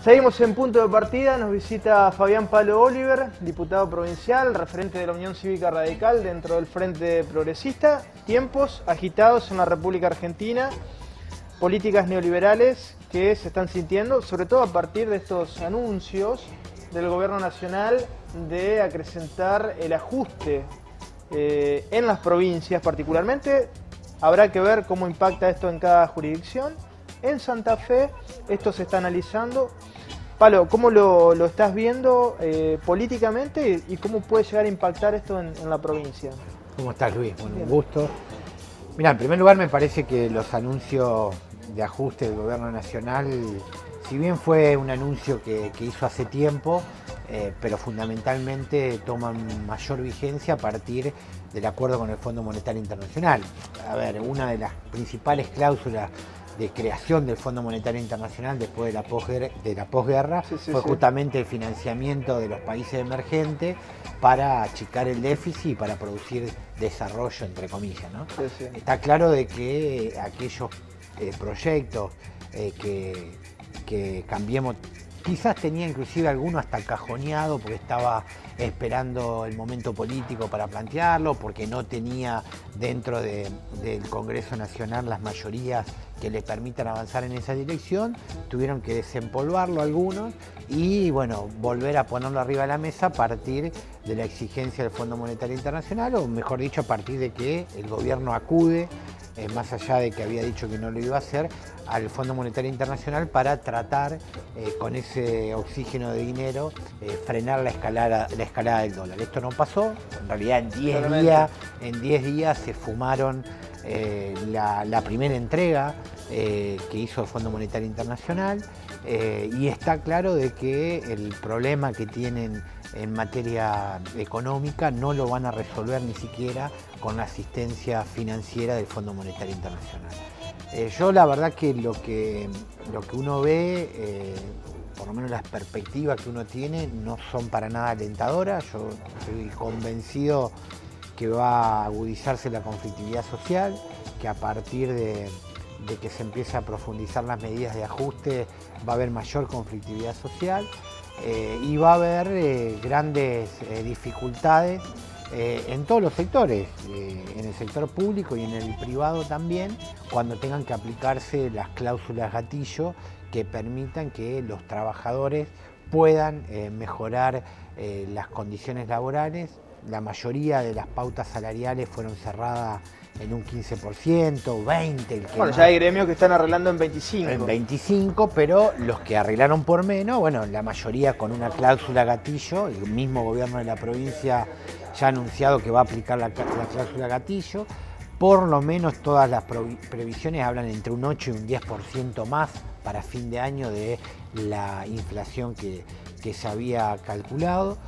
Seguimos en punto de partida, nos visita Fabián Palo Oliver, diputado provincial, referente de la Unión Cívica Radical dentro del Frente Progresista. Tiempos agitados en la República Argentina, políticas neoliberales que se están sintiendo, sobre todo a partir de estos anuncios del gobierno nacional de acrecentar el ajuste en las provincias particularmente. Habrá que ver cómo impacta esto en cada jurisdicción. En Santa Fe esto se está analizando. Palo, ¿cómo lo estás viendo políticamente y cómo puede llegar a impactar esto en la provincia? ¿Cómo estás, Luis? Bueno, un gusto. Mira, en primer lugar me parece que los anuncios de ajuste del gobierno nacional, si bien fue un anuncio que hizo hace tiempo, pero fundamentalmente toman mayor vigencia a partir del acuerdo con el Fondo Monetario Internacional. A ver, una de las principales cláusulas de creación del Fondo Monetario Internacional después de la posguerra fue justamente el financiamiento de los países emergentes para achicar el déficit y para producir desarrollo, entre comillas, ¿no? Está claro de que aquellos proyectos que Cambiemos quizás tenía inclusive alguno hasta cajoneado porque estaba esperando el momento político para plantearlo, porque no tenía dentro del Congreso Nacional las mayorías que le permitan avanzar en esa dirección, tuvieron que desempolvarlo algunos y bueno, volver a ponerlo arriba de la mesa a partir de la exigencia del Fondo Monetario Internacional, o mejor dicho, a partir de que el gobierno acude, más allá de que había dicho que no lo iba a hacer, al Fondo Monetario Internacional para tratar con ese oxígeno de dinero frenar la escalada del dólar. Esto no pasó, en realidad en 10 días se fumaron la primera entrega que hizo el Fondo Monetario Internacional y está claro de que el problema que tienen en materia económica no lo van a resolver ni siquiera con la asistencia financiera del Fondo Monetario Internacional. Yo la verdad que lo que uno ve, por lo menos las perspectivas que uno tiene, no son para nada alentadoras. Yo estoy convencido que va a agudizarse la conflictividad social, que a partir de que se empiece a profundizar las medidas de ajuste va a haber mayor conflictividad social y va a haber grandes dificultades en todos los sectores, en el sector público y en el privado también, cuando tengan que aplicarse las cláusulas gatillo que permitan que los trabajadores puedan mejorar las condiciones laborales. La mayoría de las pautas salariales fueron cerradas en un 15%, 20%. Bueno, ya hay gremios que están arreglando en 25%. En 25%, pero los que arreglaron por menos, bueno, la mayoría con una cláusula gatillo. El mismo gobierno de la provincia ya ha anunciado que va a aplicar la cláusula gatillo. Por lo menos todas las previsiones hablan entre un 8 y un 10% más para fin de año de la inflación que se había calculado.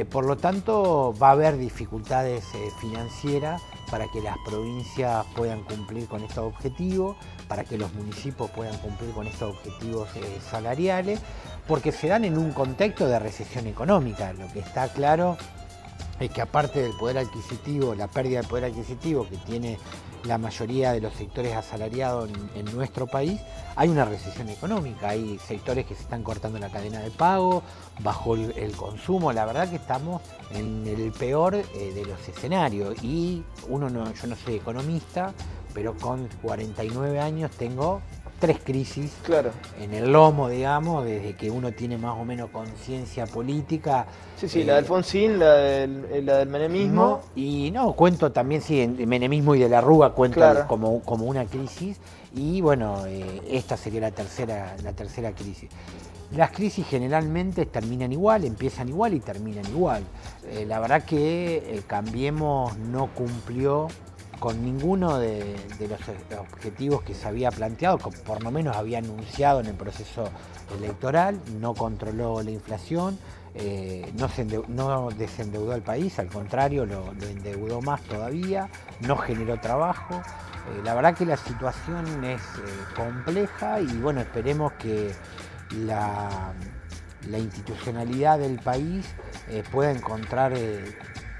Por lo tanto, va a haber dificultades financieras para que las provincias puedan cumplir con estos objetivos, para que los municipios puedan cumplir con estos objetivos salariales, porque se dan en un contexto de recesión económica. Lo que está claro es que aparte del poder adquisitivo, la pérdida del poder adquisitivo que tiene la mayoría de los sectores asalariados en nuestro país, hay una recesión económica, hay sectores que se están cortando la cadena de pago, bajó el consumo. La verdad que estamos en el peor de los escenarios y yo no soy economista, pero con 49 años tengo 3 crisis en el lomo, digamos, desde que uno tiene más o menos conciencia política. Sí, la de Alfonsín, la del menemismo. Y no, cuento también, sí, el menemismo y de la Rúa cuento como una crisis. Y bueno, esta sería la tercera crisis. Las crisis generalmente terminan igual, empiezan igual y terminan igual. La verdad que Cambiemos no cumplió con ninguno de los objetivos que se había planteado, que por lo menos había anunciado en el proceso electoral. No controló la inflación, no desendeudó al país, al contrario, lo endeudó más todavía, no generó trabajo. La verdad que la situación es compleja y bueno, esperemos que la institucionalidad del país pueda encontrar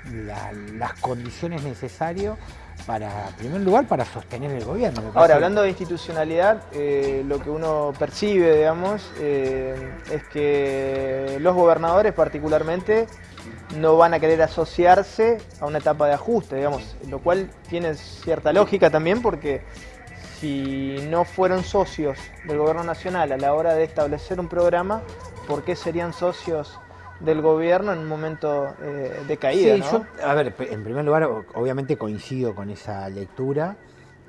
las condiciones necesarias en primer lugar, para sostener el gobierno. Ahora, hablando de institucionalidad, lo que uno percibe, digamos, es que los gobernadores particularmente no van a querer asociarse a una etapa de ajuste, digamos, lo cual tiene cierta lógica también, porque si no fueron socios del gobierno nacional a la hora de establecer un programa, ¿por qué serían socios del gobierno en un momento de caída? Sí, ¿no? yo, a ver, en primer lugar, obviamente coincido con esa lectura.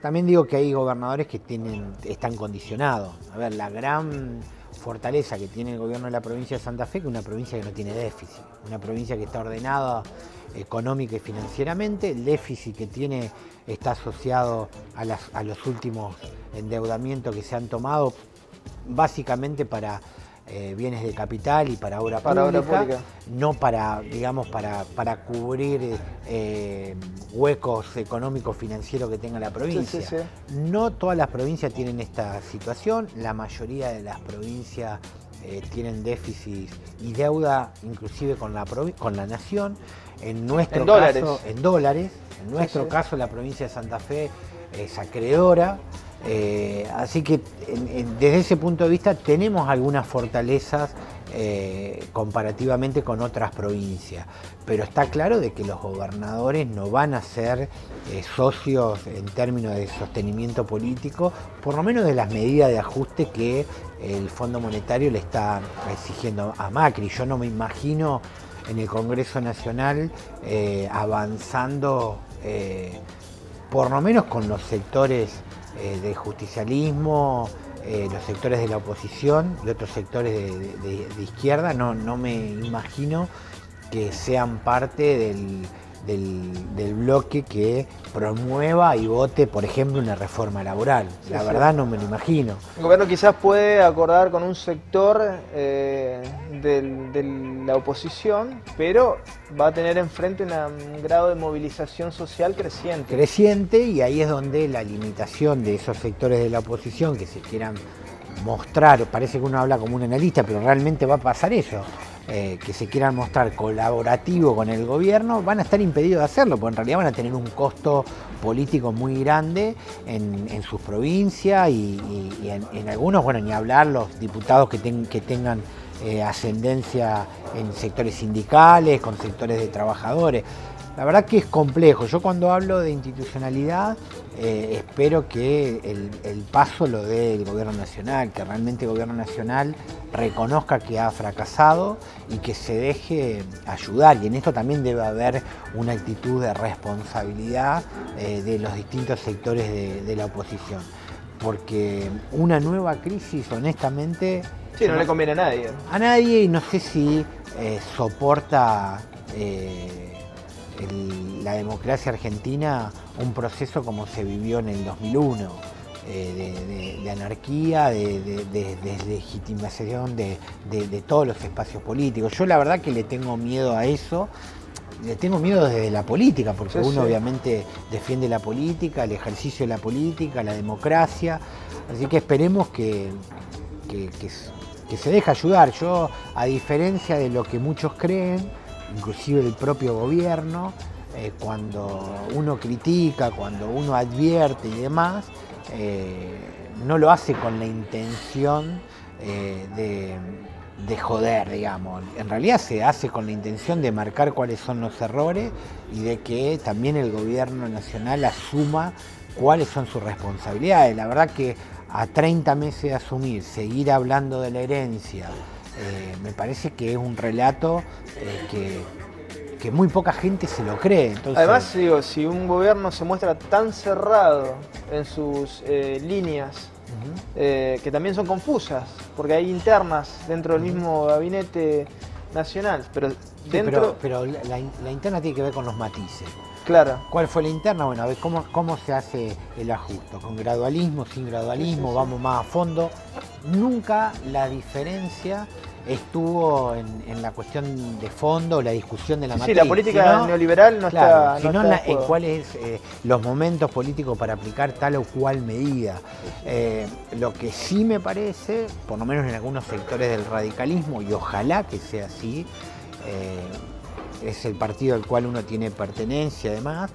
También digo que hay gobernadores que están condicionados. A ver, la gran fortaleza que tiene el gobierno de la provincia de Santa Fe, que es una provincia que no tiene déficit, una provincia que está ordenada económica y financieramente. El déficit que tiene está asociado a los últimos endeudamientos que se han tomado, básicamente para bienes de capital y para obra pública, no para, digamos, para cubrir huecos económicos financieros que tenga la provincia. Sí, sí, sí. No todas las provincias tienen esta situación, la mayoría de las provincias tienen déficit y deuda inclusive con la nación. En nuestro caso, en dólares. En nuestro caso, la provincia de Santa Fe es acreedora. Así que desde ese punto de vista tenemos algunas fortalezas comparativamente con otras provincias, pero está claro de que los gobernadores no van a ser socios en términos de sostenimiento político, por lo menos de las medidas de ajuste que el Fondo Monetario le está exigiendo a Macri. Yo no me imagino en el Congreso Nacional avanzando por lo menos con los sectores del justicialismo, los sectores de la oposición y otros sectores de izquierda. No me imagino que sean parte del bloque que promueva y vote, por ejemplo, una reforma laboral. La verdad no me lo imagino. El gobierno quizás puede acordar con un sector de la oposición, pero va a tener enfrente un grado de movilización social creciente. Y ahí es donde la limitación de esos sectores de la oposición que se quieran mostrar, parece que uno habla como un analista, pero realmente va a pasar eso. Que se quieran mostrar colaborativo con el gobierno, van a estar impedidos de hacerlo, porque en realidad van a tener un costo político muy grande en sus provincias y en algunos, bueno, ni hablar los diputados que tengan ascendencia en sectores sindicales, con sectores de trabajadores. La verdad que es complejo. Yo cuando hablo de institucionalidad espero que el paso lo dé el gobierno nacional, que realmente el gobierno nacional reconozca que ha fracasado y que se deje ayudar. Y en esto también debe haber una actitud de responsabilidad de los distintos sectores de la oposición. Porque una nueva crisis, honestamente... Sí, no le conviene a nadie. A nadie, y no sé si soporta... la democracia argentina un proceso como se vivió en el 2001, de anarquía, de deslegitimación de todos los espacios políticos. Yo la verdad que le tengo miedo a eso, le tengo miedo desde la política, porque uno obviamente defiende la política, el ejercicio de la política, la democracia, así que esperemos que se deje ayudar. Yo, a diferencia de lo que muchos creen, inclusive el propio gobierno, cuando uno critica, cuando uno advierte y demás, no lo hace con la intención de joder, digamos. En realidad se hace con la intención de marcar cuáles son los errores y de que también el gobierno nacional asuma cuáles son sus responsabilidades. La verdad que a 30 meses de asumir, seguir hablando de la herencia, me parece que es un relato que muy poca gente se lo cree. Entonces... Además, digo, si un gobierno se muestra tan cerrado en sus líneas, que también son confusas, porque hay internas dentro del mismo gabinete nacional, pero dentro... Sí, pero la interna tiene que ver con los matices. Claro. ¿Cuál fue la interna? Bueno, a ver cómo se hace el ajuste, con gradualismo, sin gradualismo, vamos más a fondo. Nunca la diferencia estuvo en la cuestión de fondo, la discusión de la materia. Sí, la política neoliberal no está... Sino en cuáles los momentos políticos para aplicar tal o cual medida. Lo que sí me parece, por lo menos en algunos sectores del radicalismo, y ojalá que sea así, es el partido al cual uno tiene pertenencia además,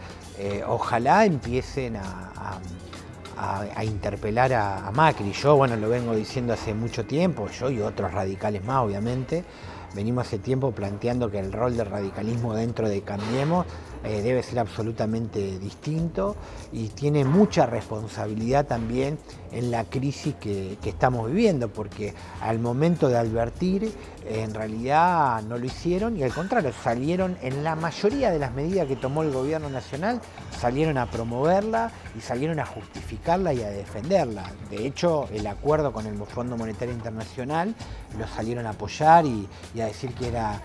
ojalá empiecen a interpelar a Macri. Yo, bueno, lo vengo diciendo hace mucho tiempo, yo y otros radicales más, obviamente, venimos hace tiempo planteando que el rol del radicalismo dentro de Cambiemos debe ser absolutamente distinto y tiene mucha responsabilidad también en la crisis que estamos viviendo, porque al momento de advertir, en realidad no lo hicieron y al contrario, salieron en la mayoría de las medidas que tomó el gobierno nacional, salieron a promoverla y salieron a justificarla y a defenderla. De hecho, el acuerdo con el Fondo Monetario Internacional lo salieron a apoyar y a decir que era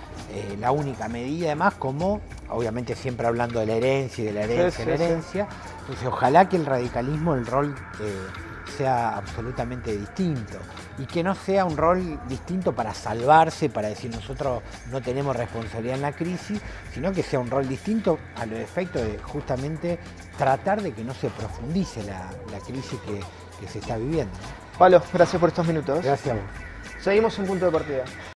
la única medida, además, como obviamente siempre hablando de la herencia y de la herencia, sí, la herencia. Entonces, ojalá que el radicalismo, el rol sea absolutamente distinto y que no sea un rol distinto para salvarse, para decir nosotros no tenemos responsabilidad en la crisis, sino que sea un rol distinto a los efectos de justamente tratar de que no se profundice la crisis que se está viviendo. Palo, gracias por estos minutos. Gracias a vos. Seguimos en Punto de Partida.